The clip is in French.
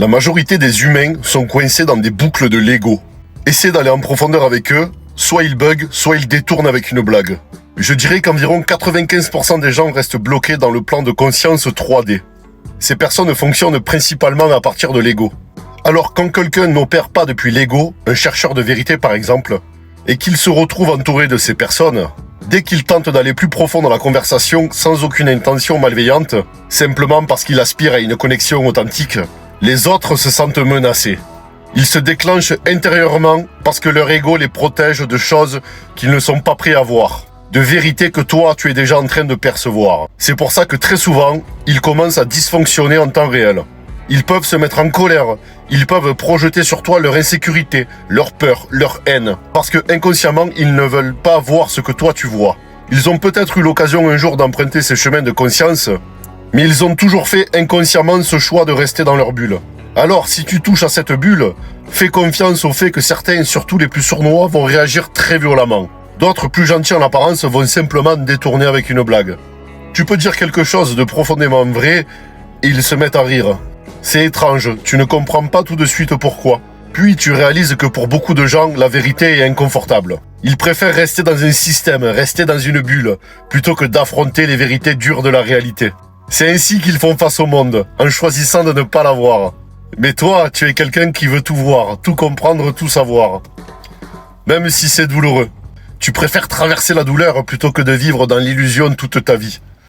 La majorité des humains sont coincés dans des boucles de Lego. Essaie d'aller en profondeur avec eux, soit ils bug, soit ils détournent avec une blague. Je dirais qu'environ 95% des gens restent bloqués dans le plan de conscience 3D. Ces personnes fonctionnent principalement à partir de l'ego. Alors quand quelqu'un n'opère pas depuis l'ego, un chercheur de vérité par exemple, et qu'il se retrouve entouré de ces personnes, dès qu'il tente d'aller plus profond dans la conversation sans aucune intention malveillante, simplement parce qu'il aspire à une connexion authentique, les autres se sentent menacés. Ils se déclenchent intérieurement parce que leur ego les protège de choses qu'ils ne sont pas prêts à voir, de vérités que toi tu es déjà en train de percevoir. C'est pour ça que très souvent, ils commencent à dysfonctionner en temps réel. Ils peuvent se mettre en colère, ils peuvent projeter sur toi leur insécurité, leur peur, leur haine, parce que inconsciemment, ils ne veulent pas voir ce que toi tu vois. Ils ont peut-être eu l'occasion un jour d'emprunter ces chemins de conscience, mais ils ont toujours fait inconsciemment ce choix de rester dans leur bulle. Alors, si tu touches à cette bulle, fais confiance au fait que certains, surtout les plus sournois, vont réagir très violemment. D'autres, plus gentils en apparence, vont simplement détourner avec une blague. Tu peux dire quelque chose de profondément vrai, et ils se mettent à rire. C'est étrange, tu ne comprends pas tout de suite pourquoi. Puis tu réalises que pour beaucoup de gens, la vérité est inconfortable. Ils préfèrent rester dans un système, rester dans une bulle, plutôt que d'affronter les vérités dures de la réalité. C'est ainsi qu'ils font face au monde, en choisissant de ne pas la voir. Mais toi, tu es quelqu'un qui veut tout voir, tout comprendre, tout savoir. Même si c'est douloureux. Tu préfères traverser la douleur plutôt que de vivre dans l'illusion toute ta vie.